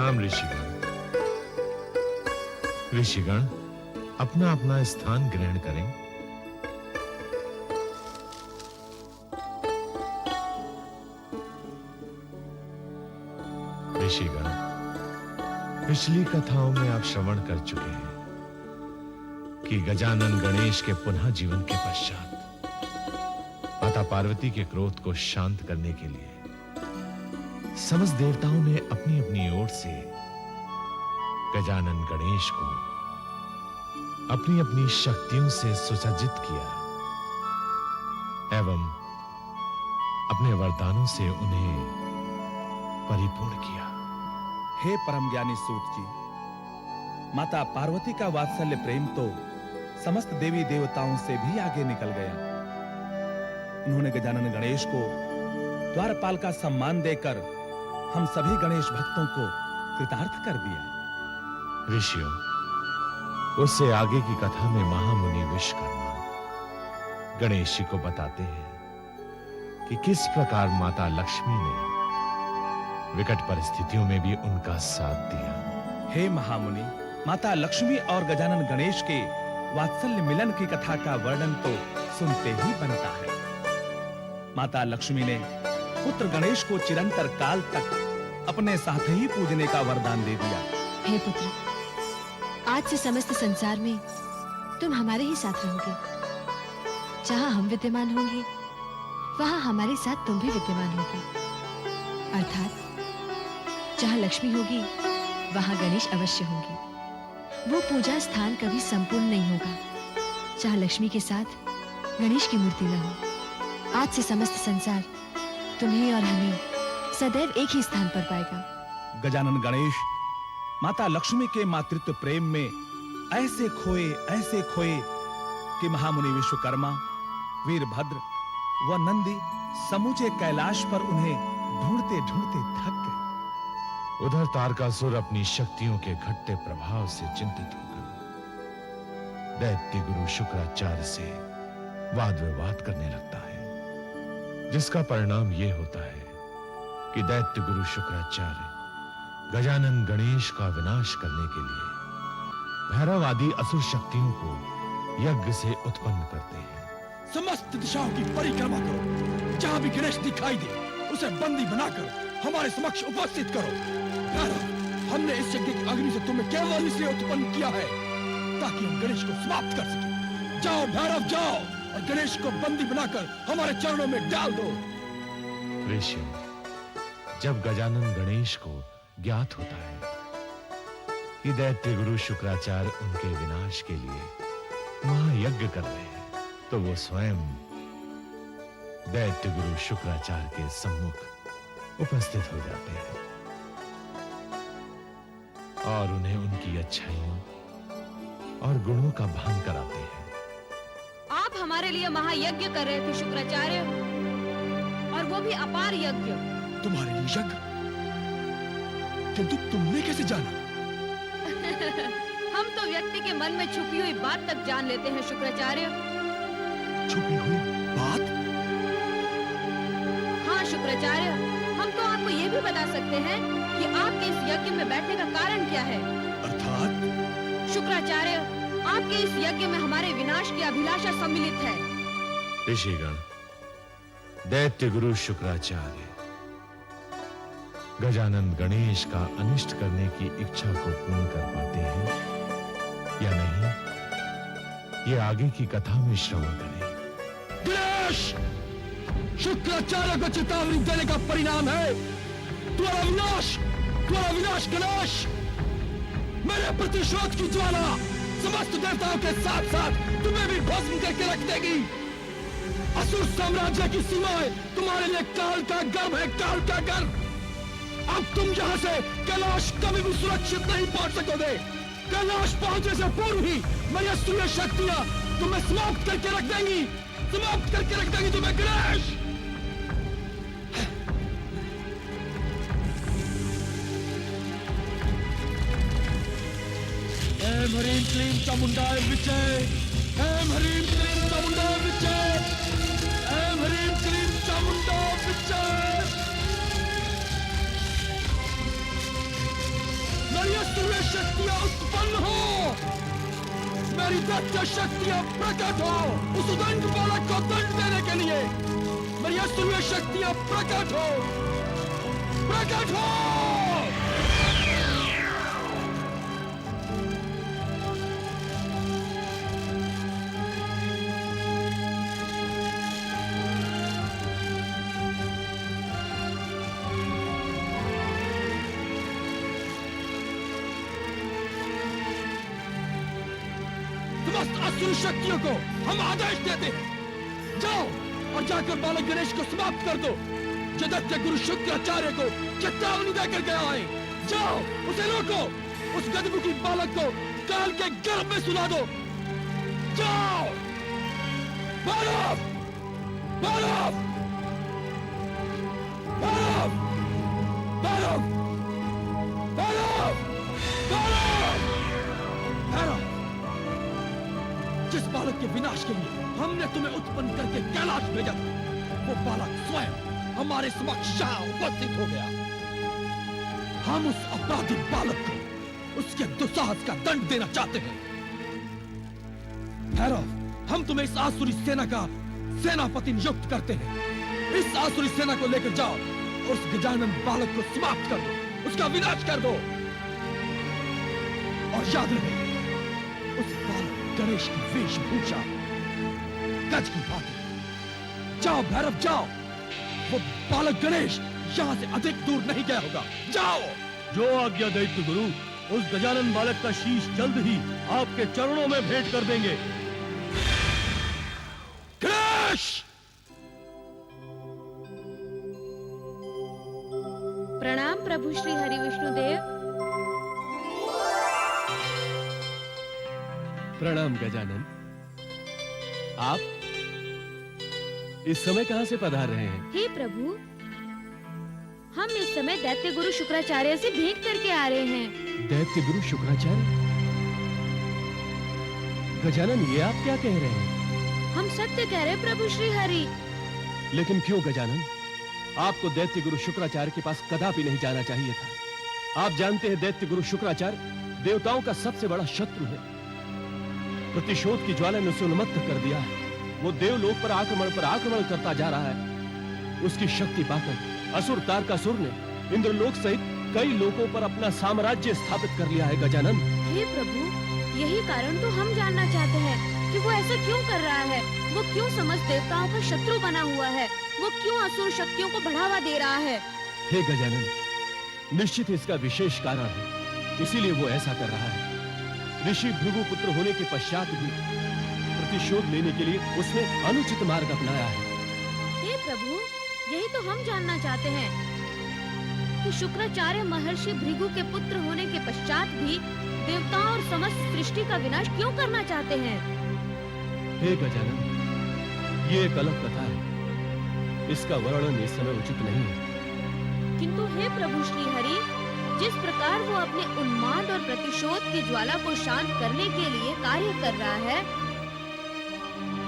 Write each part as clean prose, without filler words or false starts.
प्रणाम ऋषिगण। ऋषिगण अपना अपना स्थान ग्रहण करें। ऋषिगण, पिछली कथाओं में आप श्रवण कर चुके हैं कि गजानन गणेश के पुनः जीवन के पश्चात माता पार्वती के क्रोध को शांत करने के लिए समस्त देवताओं ने अपनी अपनी ओर से गजानन गणेश को अपनी अपनी शक्तियों से सुसज्जित किया एवं अपने वरदानों से उन्हें परिपूर्ण किया। हे परम ज्ञानी सूत जी, माता पार्वती का वात्सल्य प्रेम तो समस्त देवी देवताओं से भी आगे निकल गया। उन्होंने गजानन गणेश को द्वारपाल का सम्मान देकर हम सभी गणेश भक्तों को कृतार्थ कर दिया। ऋषियों, उससे आगे की कथा में महामुनि विश्वकर्मा गणेश जी को बताते हैं कि किस प्रकार माता लक्ष्मी ने विकट परिस्थितियों में भी उनका साथ दिया। हे महामुनि, माता लक्ष्मी और गजानन गणेश के वात्सल्य मिलन की कथा का वर्णन तो सुनते ही बनता है। माता लक्ष्मी ने पुत्र गणेश को चिरंतर काल तक अपने साथ ही पूजने का वरदान दे दिया। हे पुत्र, आज से समस्त संसार में तुम हमारे ही साथ रहोगे। जहां हम विद्यमान होंगे वहां हमारे साथ तुम भी विद्यमान होगे। अर्थात जहां लक्ष्मी होगी वहां गणेश अवश्य होंगे। वो पूजा स्थान कभी संपूर्ण नहीं होगा जहां लक्ष्मी के साथ गणेश की मूर्ति न हो। आज से समस्त संसार तुम्हें और हमें सदैव एक ही स्थान पर पाएगा। गजानन गणेश माता लक्ष्मी के मातृत्व प्रेम में ऐसे खोए कि महामुनि विश्वकर्मा, वीरभद्र व नंदी समूचे कैलाश पर उन्हें ढूंढते ढूंढते थक गए। उधर तारकासुर अपनी शक्तियों के घटते प्रभाव से चिंतित होकर दैत्य गुरु शुक्राचार्य से वाद विवाद करने लगता है, जिसका परिणाम यह होता है कि दैत्य गुरु शुक्राचार्य गजानन गणेश का विनाश करने के लिए भैरव आदि असुर शक्तियों को यज्ञ से उत्पन्न करते हैं। समस्त दिशाओं की परिक्रमा करो, जहां भी गणेश दिखाई दे उसे बंदी बनाकर हमारे समक्ष उपस्थित करो। हमने इस यज्ञ की अग्नि से तुम्हें केवल इसलिए उत्पन्न किया है ताकि हम गणेश को समाप्त कर सकें। जाओ भैरव, जाओ और गणेश को बंदी बनाकर हमारे चरणों में डाल दो। ऋषि, जब गजानन गणेश को ज्ञात होता है कि दैत्य गुरु शुक्राचार्य उनके विनाश के लिए महायज्ञ कर रहे हैं, तो वो स्वयं दैत्य गुरु शुक्राचार्य के सम्मुख उपस्थित हो जाते हैं और उन्हें उनकी अच्छाइयों और गुणों का भान कराते हैं। आप हमारे लिए महायज्ञ कर रहे थे शुक्राचार्य, और वो भी अपार यज्ञ। तुम्हारे लिए यज्ञ? किंतु तुमने कैसे जाना? हम तो व्यक्ति के मन में छुपी हुई बात तक जान लेते हैं शुक्राचार्य। छुपी हुई बात? हाँ शुक्राचार्य, हम तो आपको ये भी बता सकते हैं कि आपके इस यज्ञ में बैठने का कारण क्या है। अर्थात? शुक्राचार्य, आपके इस यज्ञ में हमारे विनाश की अभिलाषा सम्मिलित है। ऋषिगण, दैत्य गुरु शुक्राचार्य गजानन गणेश का अनिष्ट करने की इच्छा को पूर्ण कर पाते हैं या नहीं, ये आगे की कथा में श्रवण करें। गणेश, शुक्राचार्य को चेतावनी देने का परिणाम है तुम्हारा विनाश, तुम्हारा विनाश। गणेश, मेरे प्रतिशोध की ज्वाला समस्त देवताओं के साथ साथ तुम्हें भी भस्म करके रख देगी। असुर साम्राज्य की सीमाएं तुम्हारे लिए काल का गर्भ है, काल का गर्भ। अब तुम यहां से कैलाश कभी भी सुरक्षित नहीं पहुंच सकोगे। कैलाश पहुंचने से पूर्व ही मेरी असुर शक्तियां तुम्हें समाप्त करके रख देंगी, समाप्त करके रख देंगी तुम्हें। गणेश, ऐं ह्रीं क्लीं चामुंडाय विजय, ऐं ह्रीं क्लीं चामुंडाय विजय, ऐं ह्रीं क्लीं चामुंडाय विजय। असुरीय शक्तियां प्रकट हो, उस दंड बालक को दंड देने के लिए मेरी असुरीय शक्तियां प्रकट हो, प्रकट हो। समस्त असुर शक्तियों को हम आदेश देते हैं, जाओ और जाकर बालक गणेश को समाप्त कर दो, जो दैत्य गुरु शुक्राचार्य को चेतावनी देकर गया है। जाओ उसे रोको, उस गदमुखी बालक को काल के गर्भ में सुला दो। जाओ बालक, बालक, बालक, बालक, बालक, बालक, बालक। जिस बालक के विनाश के लिए हमने तुम्हें उत्पन्न करके कैलाश भेजा था, वो बालक स्वयं हमारे समक्ष यहाँ उपस्थित हो गया। हम उस अपराधी बालक को उसके दुस्साहस का दंड देना चाहते हैं। भैरव, हम तुम्हें इस आसुरी सेना का सेनापति नियुक्त करते हैं। इस आसुरी सेना को लेकर जाओ और उस गजानन बालक को समाप्त कर दो, उसका विनाश कर दो। और याद रहे, उस बालक गणेश की वेशभूषा गज की भांति। जाओ भैरव, जाओ, वो बालक गणेश यहाँ से अधिक दूर नहीं गया होगा। जाओ। जो आज्ञा दैत्य गुरु, उस गजानन बालक का शीश जल्द ही आपके चरणों में भेंट कर देंगे। गणेश! प्रणाम प्रभु श्री हरि विष्णुदेव। प्रणाम गजानन। आप इस समय कहां से पधार रहे हैं? हे प्रभु, हम इस समय दैत्य गुरु शुक्राचार्य से भेंट करके आ रहे हैं। दैत्य गुरु शुक्राचार्य? गजानन, ये आप क्या कह रहे हैं? हम सत्य कह रहे प्रभु श्री हरि। लेकिन क्यों गजानन? आपको दैत्य गुरु शुक्राचार्य के पास कदापि नहीं जाना चाहिए था। आप जानते हैं दैत्य गुरु शुक्राचार्य देवताओं का सबसे बड़ा शत्रु है। प्रतिशोध की ज्वाला ने उसे उन्मत्त कर दिया है। वो देवलोक पर आक्रमण करता जा रहा है। उसकी शक्ति पाकर असुर तारकासुर ने इंद्रलोक सहित कई लोकों पर अपना साम्राज्य स्थापित कर लिया है गजानन। हे प्रभु, यही कारण तो हम जानना चाहते हैं कि वो ऐसा क्यों कर रहा है। वो क्यों समस्त देवताओं का शत्रु बना हुआ है। वो क्यों असुर शक्तियों को बढ़ावा दे रहा है। हे गजानन, निश्चित इसका विशेष कारण है, इसीलिए वो ऐसा कर रहा है। ऋषि भृगु पुत्र होने के पश्चात भी प्रतिशोध लेने के लिए उसने अनुचित मार्ग अपनाया है। हे प्रभु, यही तो हम जानना चाहते हैं कि शुक्राचार्य महर्षि भृगु के पुत्र होने के पश्चात भी देवताओं और समस्त सृष्टि का विनाश क्यों करना चाहते हैं। हे गजानन, ये एक अलग कथा है, इसका वर्णन इस समय उचित नहीं है। किंतु हे प्रभु श्री हरि, जिस प्रकार वो अपने उन्माद और प्रतिशोध की ज्वाला को शांत करने के लिए कार्य कर रहा है,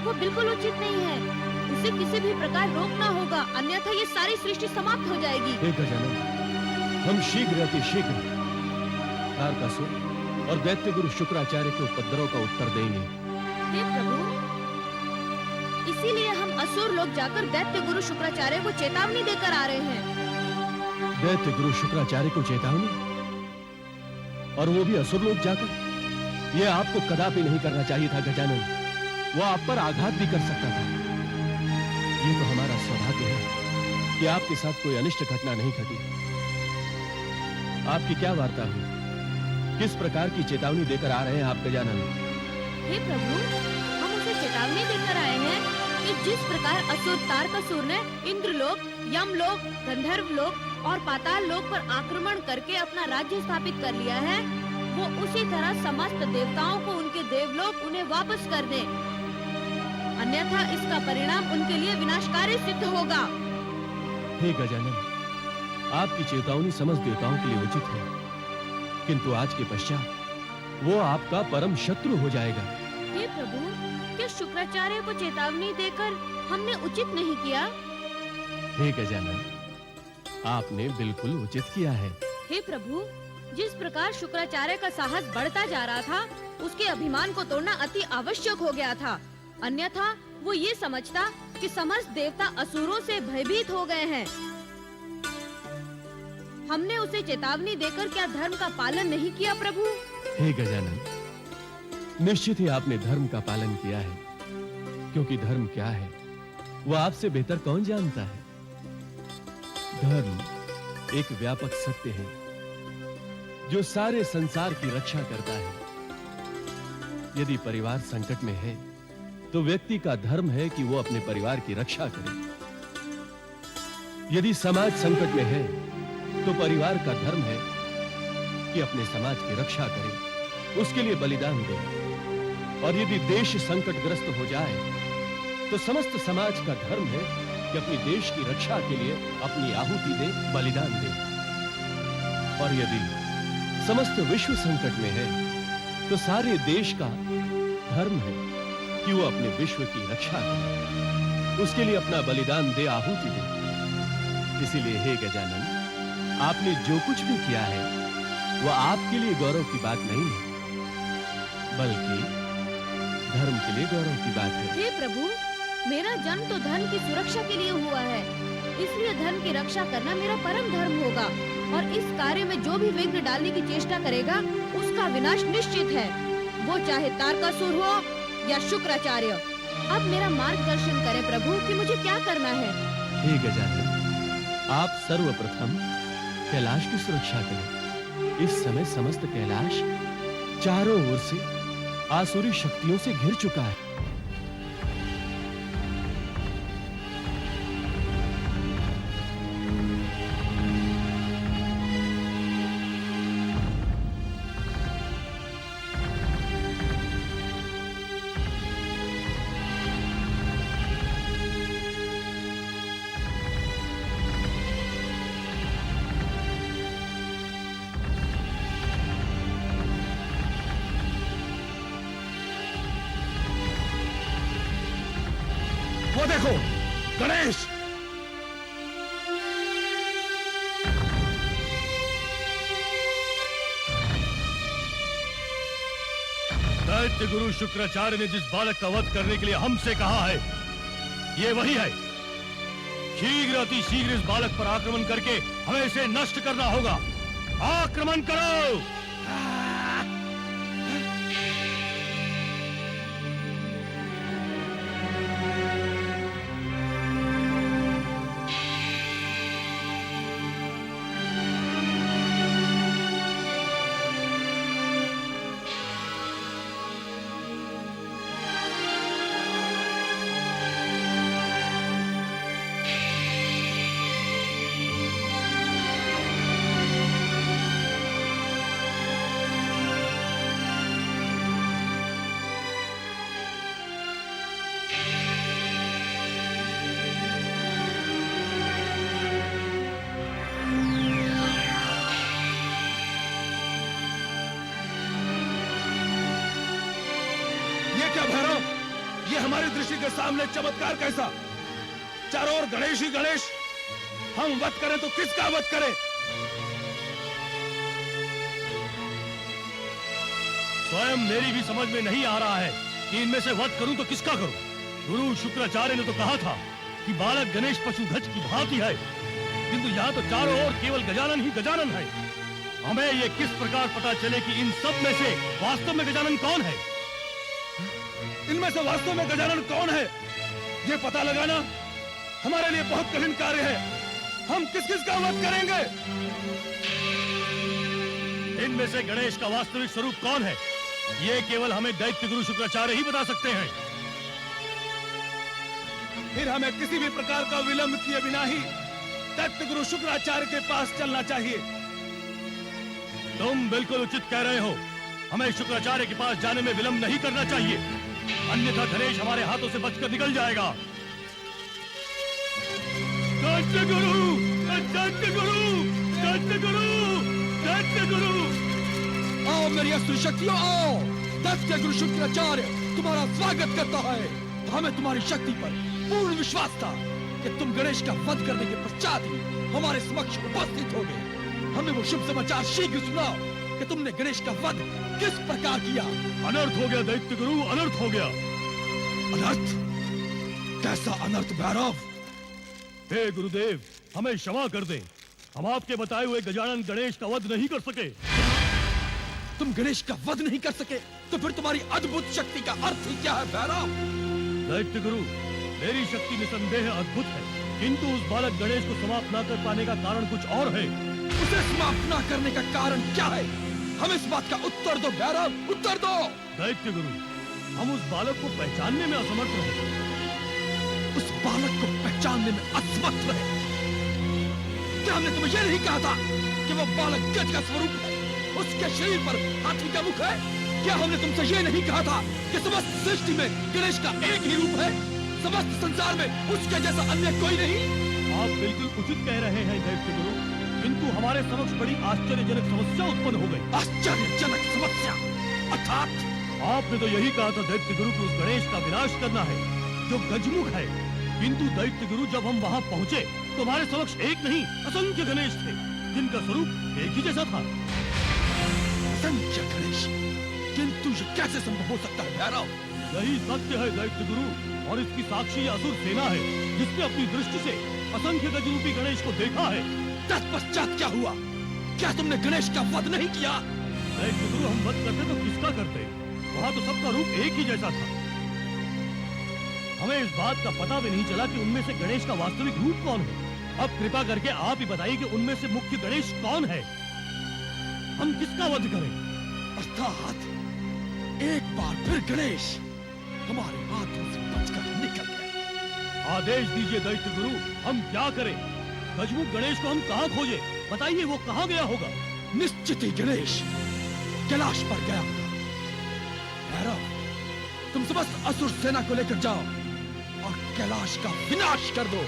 वो बिल्कुल उचित नहीं है। उसे किसी भी प्रकार रोकना होगा, अन्यथा ये सारी सृष्टि समाप्त हो जाएगी। हे गजानन, हम शीघ्र अतिशीघ्र तारकासुर और दैत्य गुरु शुक्राचार्य के उपद्रव का उत्तर देंगे। हे प्रभु, इसीलिए हम असुर लोग जाकर दैत्य गुरु शुक्राचार्य को चेतावनी देकर आ रहे हैं। दैत्य गुरु शुक्राचार्य को चेतावनी, और वो भी असुर लोग जाकर? यह आपको कदापि नहीं करना चाहिए था गजानन। वो आप पर आघात भी कर सकता था। ये तो हमारा सौभाग्य है कि आपके साथ कोई अनिष्ट घटना नहीं घटी। आपकी क्या वार्ता हुई? किस प्रकार की चेतावनी देकर आ रहे हैं आप गजानन? हे प्रभु, हम उसे चेतावनी देकर आए हैं कि जिस प्रकार असुर तारकासुर ने इंद्रलोक, यमलोक, गंधर्वलोक और पाताल लोक पर आक्रमण करके अपना राज्य स्थापित कर लिया है, वो उसी तरह समस्त देवताओं को उनके देवलोक उन्हें वापस कर दे, अन्यथा इसका परिणाम उनके लिए विनाशकारी सिद्ध होगा। हे गजानन, आपकी चेतावनी समस्त देवताओं के लिए उचित है, किंतु आज के पश्चात वो आपका परम शत्रु हो जाएगा। हे प्रभु, क्या शुक्राचार्य को चेतावनी देकर हमने उचित नहीं किया? हे गजानन, आपने बिल्कुल उचित किया है। हे प्रभु, जिस प्रकार शुक्राचार्य का साहस बढ़ता जा रहा था, उसके अभिमान को तोड़ना अति आवश्यक हो गया था। अन्यथा वो ये समझता कि समस्त देवता असुरों से भयभीत हो गए हैं। हमने उसे चेतावनी देकर क्या धर्म का पालन नहीं किया प्रभु? हे गजानन, निश्चित ही आपने धर्म का पालन किया है, क्योंकि धर्म क्या है वह आपसे बेहतर कौन जानता है। धर्म एक व्यापक सत्य है जो सारे संसार की रक्षा करता है। यदि परिवार संकट में है तो व्यक्ति का धर्म है कि वो अपने परिवार की रक्षा करे। यदि समाज संकट में है तो परिवार का धर्म है कि अपने समाज की रक्षा करे, उसके लिए बलिदान दे। और यदि देश संकटग्रस्त हो जाए तो समस्त समाज का धर्म है कि अपनी देश की रक्षा के लिए अपनी आहुति दे, बलिदान दे। और यदि समस्त विश्व संकट में है तो सारे देश का धर्म है कि वो अपने विश्व की रक्षा करे, उसके लिए अपना बलिदान दे, आहुति दे। इसीलिए हे गजानन, आपने जो कुछ भी किया है वह आपके लिए गौरव की बात नहीं है, बल्कि धर्म के लिए गौरव की बात है। हे प्रभु, मेरा जन्म तो धर्म की सुरक्षा के लिए हुआ है, इसलिए धर्म की रक्षा करना मेरा परम धर्म होगा। और इस कार्य में जो भी विघ्न डालने की चेष्टा करेगा उसका विनाश निश्चित है, वो चाहे तारकासुर हो या शुक्राचार्य। अब मेरा मार्गदर्शन करें प्रभु कि मुझे क्या करना है। हे गजानन, आप सर्वप्रथम कैलाश की सुरक्षा करें। इस समय समस्त कैलाश चारों ओर से आसुरी शक्तियों से घिर चुका है। वो देखो, गणेश! दैत्य गुरु शुक्राचार्य ने जिस बालक का वध करने के लिए हमसे कहा है, ये वही है। शीघ्र अति शीघ्र इस बालक पर आक्रमण करके हमें इसे नष्ट करना होगा। आक्रमण करो! ये हमारी दृष्टि के सामने चमत्कार कैसा? चारों ओर गणेश ही गणेश। हम वध करें तो किसका वध करें? स्वयं मेरी भी समझ में नहीं आ रहा है कि इनमें से वध करूं तो किसका करूं। गुरु शुक्राचार्य ने तो कहा था कि बालक गणेश पशुध्वज की भांति है, किंतु यहाँ तो चारों ओर केवल गजानन ही गजानन है। हमें ये किस प्रकार पता चले कि इन सब में से वास्तव में गजानन कौन है? इनमें से वास्तव में गजानन कौन है, ये पता लगाना हमारे लिए बहुत कठिन कार्य है। हम किस किस का वध करेंगे? इनमें से गणेश का वास्तविक स्वरूप कौन है, ये केवल हमें दैत्य गुरु शुक्राचार्य ही बता सकते हैं। फिर हमें किसी भी प्रकार का विलंब किए बिना ही दैत्य गुरु शुक्राचार्य के पास चलना चाहिए। तुम बिल्कुल उचित कह रहे हो। हमें शुक्राचार्य के पास जाने में विलंब नहीं करना चाहिए, अन्यथा गणेश हमारे हाथों से बचकर निकल जाएगा। दैत्य गुरु, दैत्य गुरु, दैत्य गुरु, दैत्य गुरु! आओ मेरी असुर शक्तियों, आओ! दैत्य गुरु शुक्राचार्य तुम्हारा स्वागत करता है। हमें तुम्हारी शक्ति पर पूर्ण विश्वास था कि तुम गणेश का वध करने के पश्चात ही हमारे समक्ष उपस्थित होगे। हमें वो शुभ समाचार शीघ्र सुनाओ कि तुमने गणेश का वध किस प्रकार किया। अनर्थ हो गया दैत्य गुरु, अनर्थ हो गया। अनर्थ? कैसा अनर्थ भैरव? हे गुरुदेव, हमें क्षमा कर दें। हम आपके बताए हुए गजानन गणेश का वध नहीं कर सके। तुम गणेश का वध नहीं कर सके तो फिर तुम्हारी अद्भुत शक्ति का अर्थ ही क्या है भैरव? दैत्य गुरु, मेरी शक्ति निसंदेह अद्भुत है, किंतु उस बालक गणेश को समाप्त न कर पाने का कारण कुछ और है। उसे समाप्त न करने का कारण क्या है? हम इस बात का उत्तर दो भैरव, उत्तर दो। दैत्य गुरु, हम उस बालक को पहचानने में असमर्थ रहे। उस बालक को पहचानने में असमर्थ रहे? क्या हमने तुम्हें यह नहीं कहा था कि वो बालक गज का स्वरूप है, उसके शरीर पर हाथी का मुख है? क्या हमने तुमसे यह नहीं कहा था कि समस्त सृष्टि में गणेश का एक ही रूप है, समस्त संसार में उसके जैसा अन्य कोई नहीं? आप बिल्कुल उचित कह रहे हैं दैत्य गुरु, किंतु हमारे समक्ष बड़ी आश्चर्यजनक समस्या उत्पन्न हो गई। आश्चर्यजनक समस्या अर्थात? आपने तो यही कहा था दैत्य गुरु कि उस गणेश का विनाश करना है जो गजमुख है, किंतु दैत्य गुरु जब हम वहाँ पहुँचे तो हमारे समक्ष एक नहीं असंख्य गणेश थे, जिनका स्वरूप एक ही जैसा था। असंख्य गणेश? किंतु ये कैसे संभव हो सकता है भैरव? यही सत्य है दैत्य गुरु, और इसकी साक्षी असुर सेना है, जिसने अपनी दृष्टि से असंख्य गजरूपी गणेश को देखा है। तत्पश्चात क्या हुआ? क्या तुमने गणेश का वध नहीं किया? दैत्य गुरु, हम वध करते तो किसका करते? वहाँ तो सबका रूप एक ही जैसा था। हमें इस बात का पता भी नहीं चला कि उनमें से गणेश का वास्तविक रूप कौन है। अब कृपा करके आप ही बताइए कि उनमें से मुख्य गणेश कौन है? हम किसका वध करें? अर्थात एक बार फिर गणेश हमारे हाथों से बचकर निकल गया। आदेश दीजिए दैत्य गुरु, हम क्या करें? गजमुख गणेश को हम कहाँ खोजें? बताइए वो कहाँ गया होगा? निश्चित ही गणेश कैलाश पर गया होगा। भैरव, तुम समस्त असुर सेना को लेकर जाओ और कैलाश का विनाश कर दो।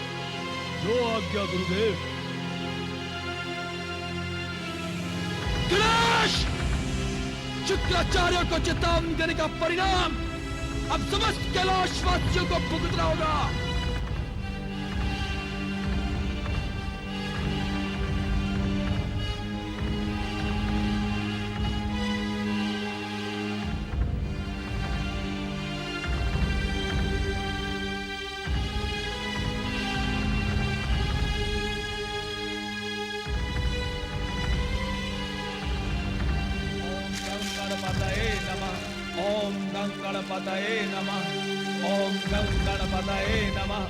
जो आज्ञा गुरुदेव। गणेश! शुक्राचार्य को चेतावनी देने का परिणाम अब समस्त कैलाश वासियों को भुगतना होगा। ओम गं गणपतये नमः। ओम गं गणपतये नमः।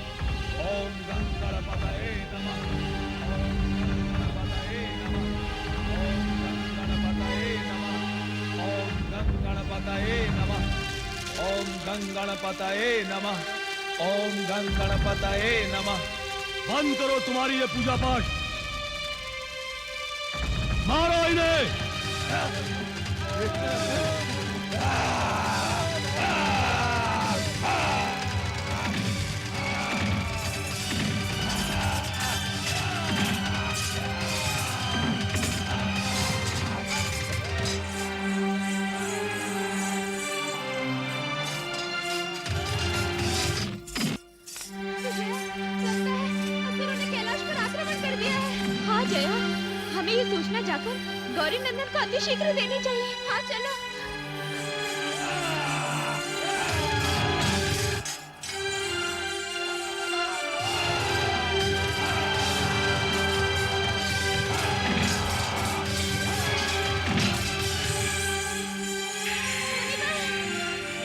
ओम गं गणपतये नमः। ओम गं गणपतये नमः। ओम गं गणपतये नमः। ओम गं गणपतये नमः। ओम गं गणपतये नमः। बंद करो तुम्हारी ये पूजा पाठ, मारो इन्हें। हमें ये सूचना जाकर गौरी नंदन को अतिशीघ्र देनी चाहिए। हाँ चलो।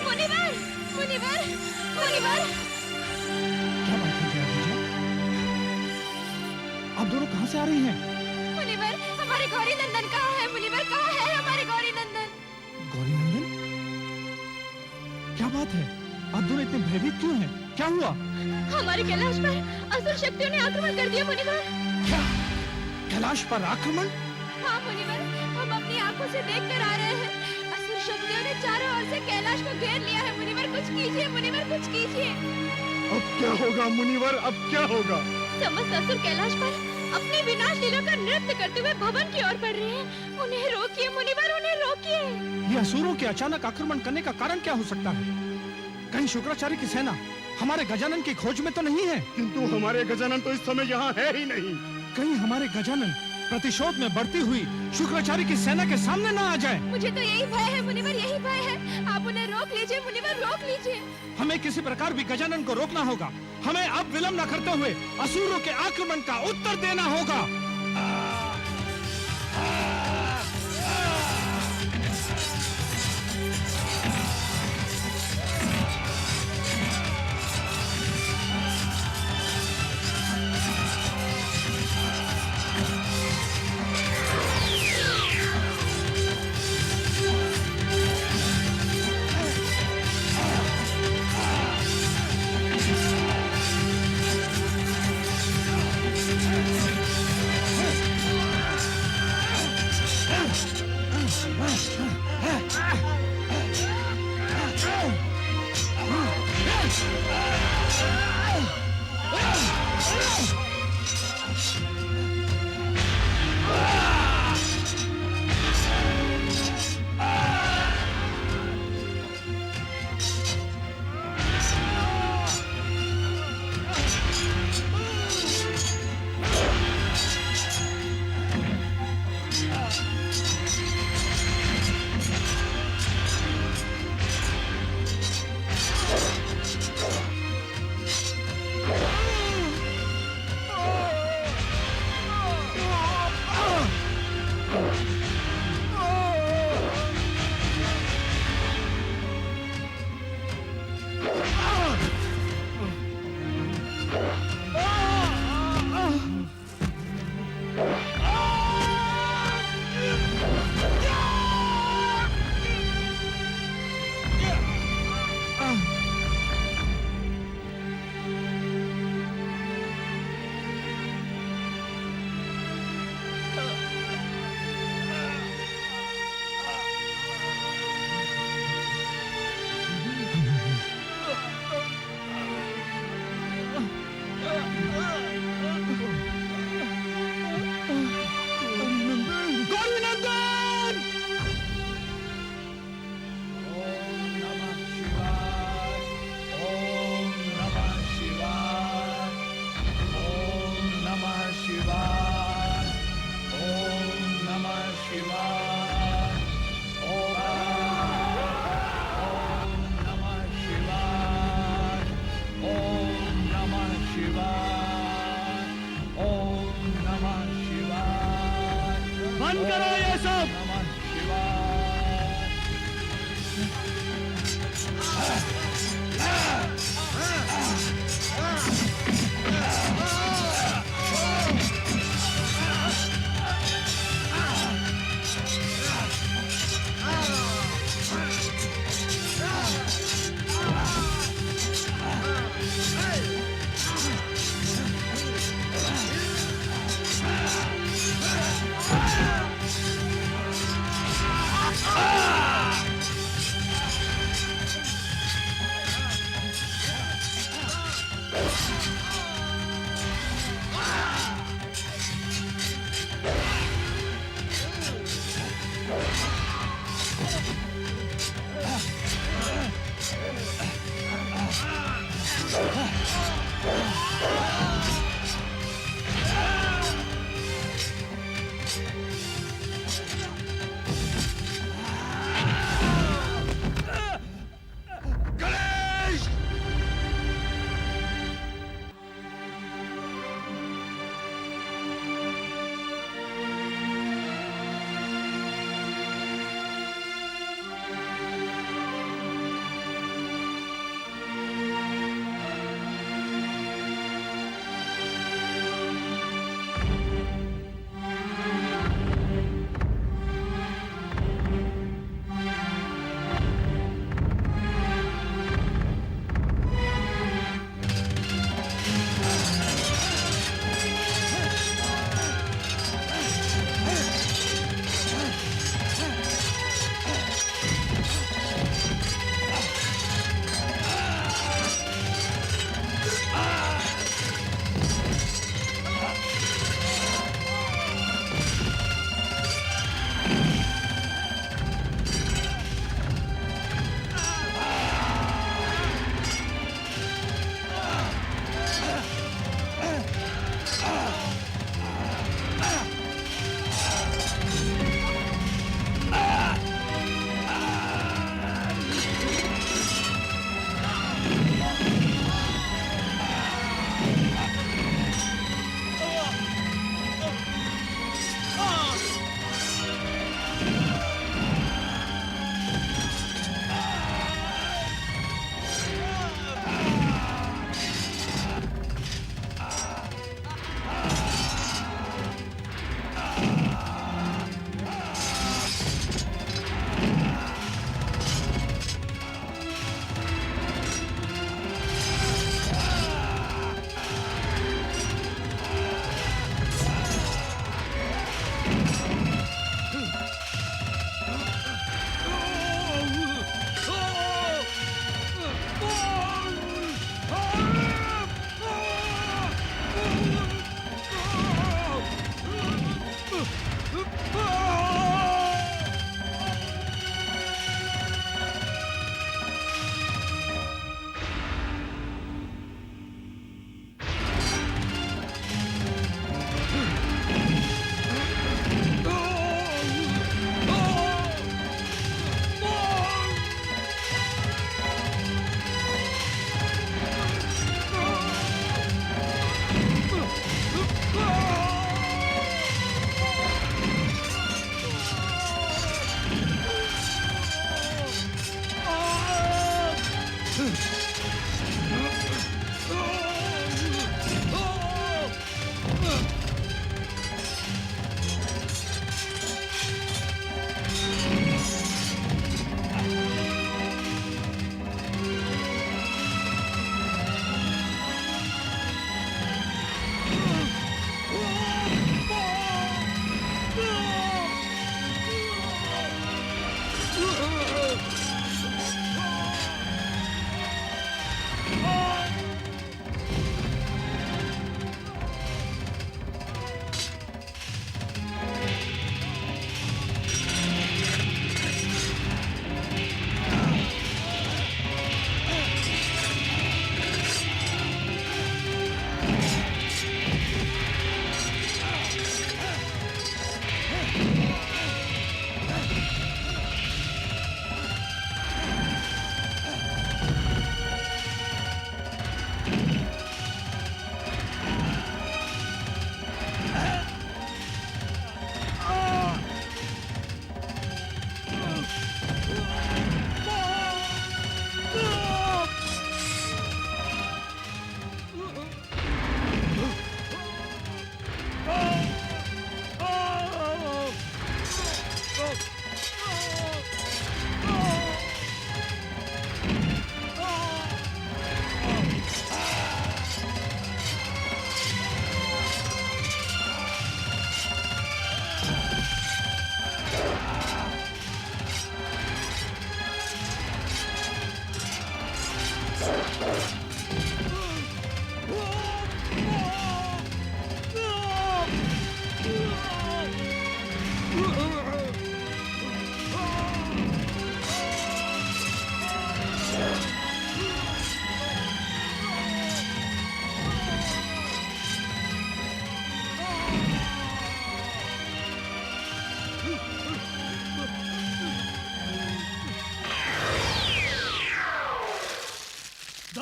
मुनिवर, मुनिवर, मुनिवर। क्या बात है जया विजय? आप दोनों कहाँ से आ रही हैं? मुनिवर, हमारे गौरी नंदन कहाँ है? मुनिवर, कहाँ है हमारे गौरी नंदन? गौरी नंदन? क्या बात है? आप दोनों इतने भयभीत क्यों हैं? क्या हुआ? हमारे कैलाश पर असुर शक्तियों ने आक्रमण कर दिया मुनिवर। क्या? कैलाश पर आक्रमण? हाँ मुनिवर, हम अपनी आंखों से देख कर आ रहे हैं। असुर शक्तियों ने चारों ओर से कैलाश को घेर लिया है। मुनिवर कुछ कीजिए, मुनिवर कुछ कीजिए। अब क्या होगा मुनिवर, अब क्या होगा? समस्त असुर कैलाश पर अपनी विनाश लीला का नृत्य करते हुए भवन की ओर बढ़ रहे हैं। उन्हें रोकिए मुनिवर, उन्हें रोकिए। ये असुरों के अचानक आक्रमण करने का कारण क्या हो सकता है? कहीं शुक्राचार्य की सेना हमारे गजानन की खोज में तो नहीं है? किंतु हमारे गजानन तो इस समय यहाँ है ही नहीं। कहीं हमारे गजानन प्रतिशोध में बढ़ती हुई शुक्राचार्य की सेना के सामने ना आ जाए। मुझे तो यही भय है मुनिवर, यही भय है। आप उन्हें रोक लीजिए मुनिवर, रोक लीजिए। हमें किसी प्रकार भी गजानन को रोकना होगा। हमें अब विलंब न करते हुए असुरों के आक्रमण का उत्तर देना होगा।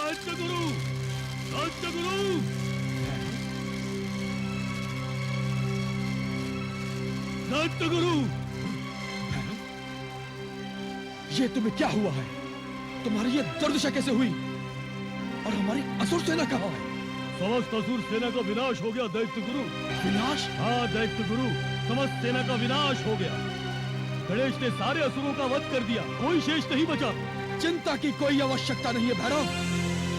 दैत्य गुरु, दैत्य गुरु। दैत्य गुरु, ये तुम्हें क्या हुआ है? तुम्हारी ये दुर्दशा कैसे हुई? और हमारी असुर सेना कहाँ है? समस्त असुर सेना का विनाश हो गया दैत्य गुरु। विनाश? हाँ दैत्य गुरु, समस्त सेना का विनाश हो गया। गणेश ने सारे असुरों का वध कर दिया, कोई शेष नहीं बचा। चिंता की कोई आवश्यकता नहीं है भैरव।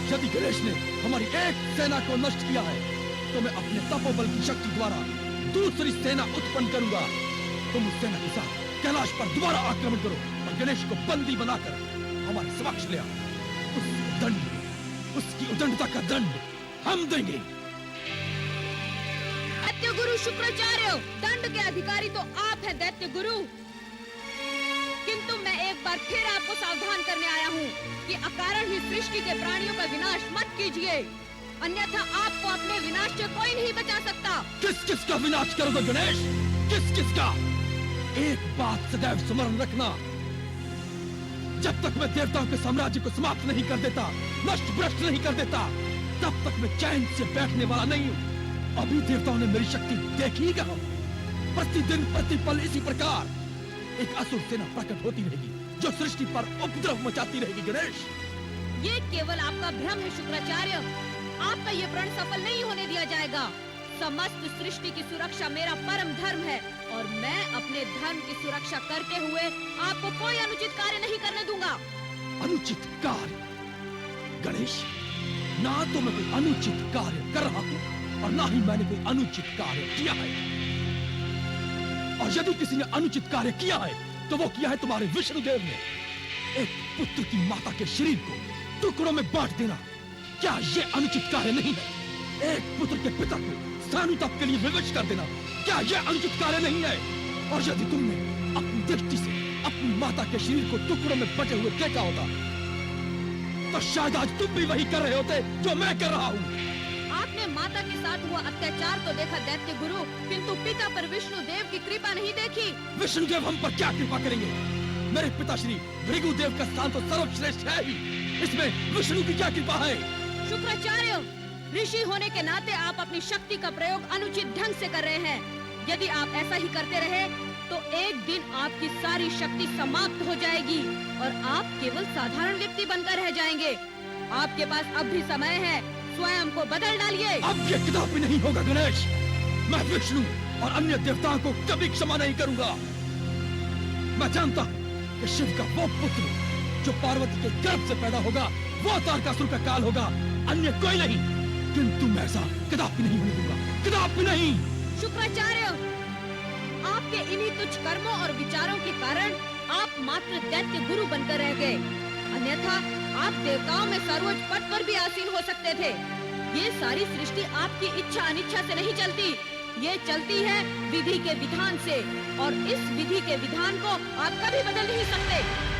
यदि गणेश ने हमारी एक सेना को नष्ट किया है, तो मैं अपने तपोबल की शक्ति द्वारा दूसरी सेना उत्पन्न करूंगा। तुम उस सेना के साथ कैलाश पर दोबारा आक्रमण करो और गणेश को बंदी बनाकर हमारे समक्ष ले आओ। उसकी उदंडता का दंड हम देंगे। दैत्य गुरु शुक्राचार्य, दंड के अधिकारी तो आप हैं दैत्य गुरु। किंतु मैं एक बार फिर आपको सावधान करने आया हूँ कि अकारण ही सृष्टि के प्राणियों का विनाश मत कीजिए, अन्यथा आपको अपने विनाश से कोई नहीं बचा सकता। किस किस का विनाश करोगे गणेश? किस किस का? एक बात सदैव स्मरण रखना, जब तक मैं देवताओं के साम्राज्य को समाप्त नहीं कर देता, नष्ट भ्रष्ट नहीं कर देता, तब तक मैं चैन से बैठने वाला नहीं हूँ। अभी देवताओं ने मेरी शक्ति देखी ही कहाँ? प्रतिदिन प्रतिपल इसी प्रकार एक असुर सेना प्रकट होती रहेगी, जो सृष्टि पर उपद्रव मचाती रहेगी। गणेश, ये केवल आपका भ्रम है शुक्राचार्य। आपका ये प्रण सफल नहीं होने दिया जाएगा। समस्त सृष्टि की सुरक्षा मेरा परम धर्म है और मैं अपने धर्म की सुरक्षा करते हुए आपको कोई अनुचित कार्य नहीं करने दूंगा। अनुचित कार्य? गणेश, ना तो मैं कोई अनुचित कार्य कर रहा हूँ और ना ही मैंने कोई अनुचित कार्य किया है। और यदि किसी ने अनुचित कार्य किया है तो वो किया है तुम्हारे विष्णुदेव ने। एक पुत्र की माता के शरीर को टुकड़ों में बांट देना, क्या ये अनुचित कार्य नहीं है? एक पुत्र के पिता को स्थानुतप के लिए विवश कर देना, क्या यह अनुचित कार्य नहीं है? और यदि तुमने अपनी दृष्टि से अपनी माता के शरीर को टुकड़ों में बटे हुए देखा होता, तो शायद आज तुम भी वही कर रहे होते जो मैं कर रहा हूँ। आपने माता के साथ हुआ अत्याचार तो देखा दैत्य गुरु, किंतु पिता पर विष्णुदेव की कृपा नहीं देखी। विष्णुदेव हम पर क्या कृपा करेंगे? मेरे पिताश्री भृगुदेव का स्थान तो सर्वश्रेष्ठ है ही, इसमें विष्णु की क्या कृपा है? शुक्राचार्य, ऋषि होने के नाते आप अपनी शक्ति का प्रयोग अनुचित ढंग से कर रहे हैं। यदि आप ऐसा ही करते रहे तो एक दिन आपकी सारी शक्ति समाप्त हो जाएगी और आप केवल साधारण व्यक्ति बनकर रह जाएंगे। आपके पास अब भी समय है, स्वयं को बदल डालिए। अब ये कदापि नहीं होगा गणेश। मैं विष्णु और अन्य देवताओं को कभी क्षमा नहीं करूंगा। मैं जानता हूँ कि शिव का वो पुत्र जो पार्वती के गर्भ से पैदा होगा, वो तारकासुर का काल होगा, अन्य कोई नहीं। किंतु मैं ऐसा कदापि नहीं होने दूंगा, कदापि नहीं। शुक्राचार्य, आपके इन्हीं तुच्छ कर्मों और विचारों के कारण आप मात्र दैत्य गुरु बनकर रह गए, अन्यथा आप देवताओं में सर्वोच्च पद पर भी आसीन हो सकते थे। ये सारी सृष्टि आपकी इच्छा अनिच्छा से नहीं चलती, ये चलती है विधि के विधान से, और इस विधि के विधान को आप कभी बदल नहीं सकते।